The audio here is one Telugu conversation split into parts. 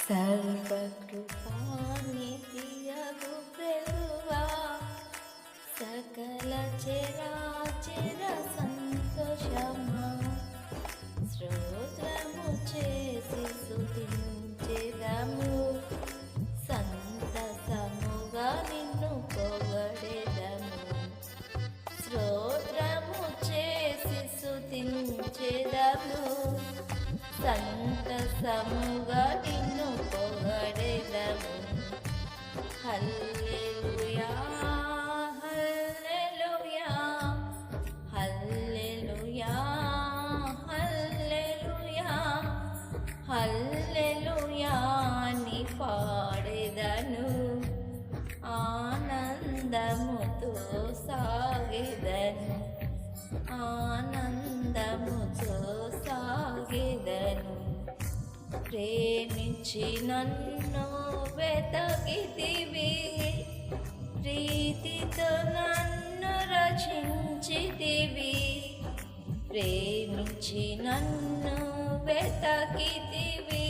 సర్వకృపానిధియగు ప్రభువా, సకల చరాచర సంతోషమా, స్తోత్రము చేసి స్తుతించెదము, సంతసముగా నిన్ను పొగడెదము. స్తోత్రము చేసి స్తుతించెదము, సంతసముగా నిన్ను పొగడెదము. హల్లెలూయా హల్లెలూయా హల్లెలూయా హల్లెలూయా హల్లెలూయా అని పాడెదను, ఆనందముతో సాగెదను, ఆనందముతో సాగెదను. ప్రేమించి నన్ను వెతకితివి, ప్రీతితో నన్ను రక్షించితివి. ప్రేమించి నన్ను వెతకితివి,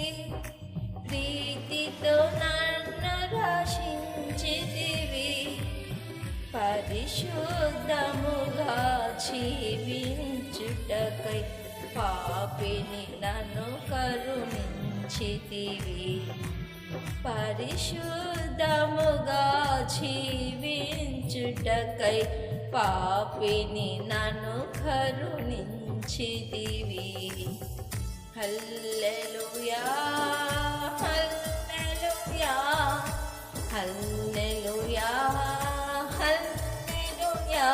ప్రీతితో నన్ను రక్షించితివి. పరిశుద్ధముగా జీవించుటకై పాపిని నన్ను కరుణించితివి. పరిశుద్ధముగా జీవించుటకై పాపిని నన్ను కరుణించితివి. హల్లెలూయా హల్లెలూయా హల్లెలూయా హల్లెలూయా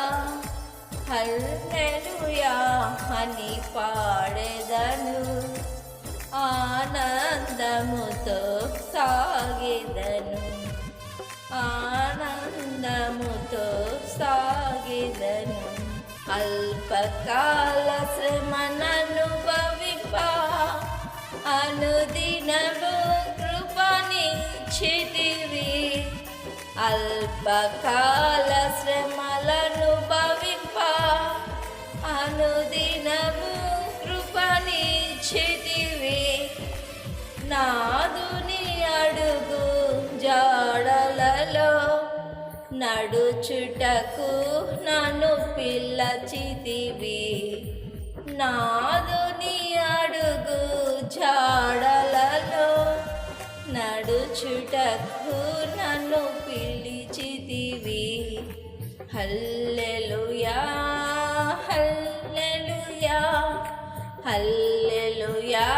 హల్లెలూయా అని పాడెదను, ఆనందముతో సాగెదను, ఆనందముతో సాగెదను. అల్పకాల శ్రమననుభవింప అనుదినము కృపనిచ్చితివి. అల్పకాల శ్రమలనుభవింప అనుదినము కృపనిచ్చితివి. నాదుని అడుగు జాడలలో నడుచుటకు నన్ను పిలచితివి. నాదుని అడుగు జాడలలో నడుచుటకు నన్ను పిలిచితివి. హల్లెలూయా హల్లెలూయా హల్లెలూయా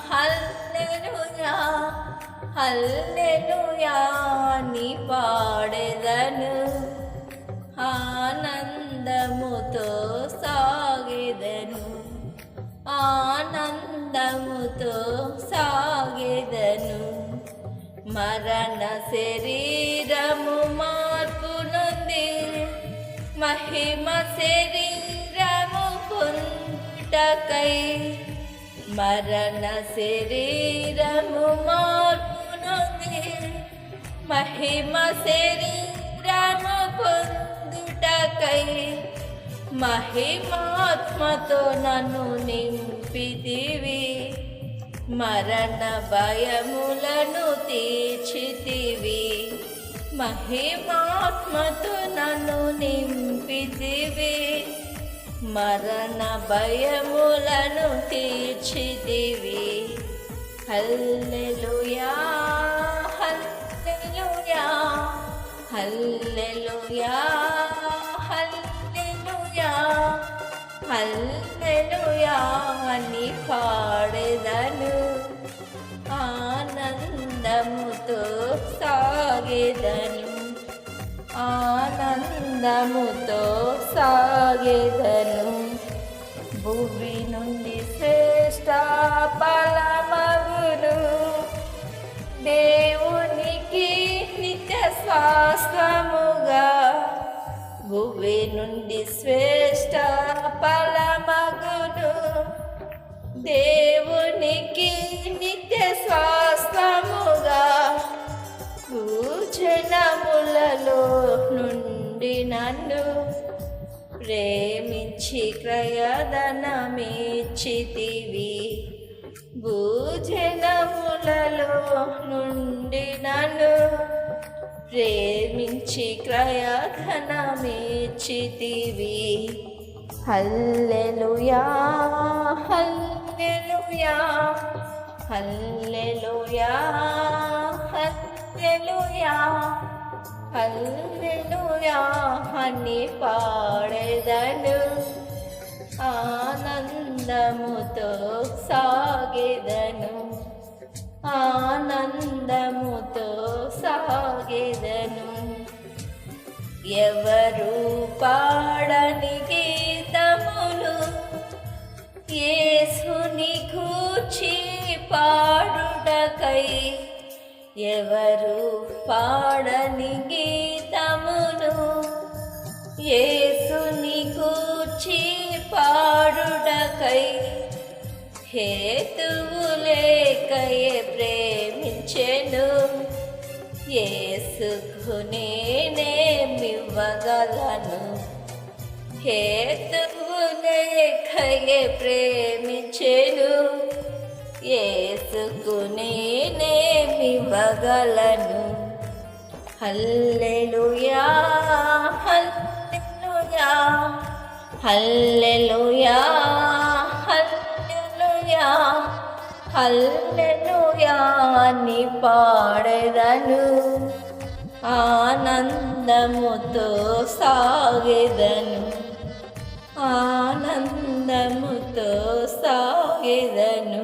హల్లెలూయా హల్లెలూయా అని పాడెదను, ఆనందముతో సాగెదను, ఆనందముతో సాగెదను. మరణ శరీరము మార్పు నొంది మహిమ శరీరము పొందుటకై, మరణ శరీరము మార్పు నొంది మహిమ శరీరము పొందుటకై, మహిమాత్మతో నన్ను నింపితివి. మరణ భయములను తీర్చితివి. మహిమాత్మతో నన్ను నింపితివి. మరణ భయములను తీర్చితివి. హల్లెలూయా హల్లెలూయా హల్లెలూయా హల్లెలూయా హల్లెలూయా అని పాడెదను, ఆనందముతో సాగెదను, ఆనందముతో సాగెదను. భూమి నుండి శ్రేష్ఠ ఫలమగును దేవునికి నిత్య స్వాస్థ్యముగా. భూమి నుండి శ్రేష్ఠ ఫలమగును దేవునికి నిత్య స్వాస్థ్యముగా. భూజనములలో నుండి నన్ను ప్రేమించి క్రయధనమిచ్చితివి. భూజనముల పాపులలో నుండి నన్ను ప్రేమించి క్రయధనమిచ్చితివి. హల్లెలూయా హల్లెలూయా హల్లెలూయా హల్లెలూయా హల్లెలూయా అని పాడెదను. ఆనందముతో సాగెదను, ఆనందముతో సాగెదను. ఎవరు పాడని గీతములు యేసుని గూర్చి పాడుటకై, ఎవరు పాడని గీతములు యేసుని గూర్చి పాడుటకై, హేతువు లేకయే ప్రేమించెను. యేసుకు నేనేమివ్వగలను, హేతువు లేకయే ప్రేమించెను. యేసుకు నేనేమివ్వగలను. హల్లెలూయా హల్లెలూయా హల్లెలూయా హల్లెలూయా హల్లెలూయా అని పాడెదను. ఆనందముతో సాగెదను, ఆనందముతో సాగెదను.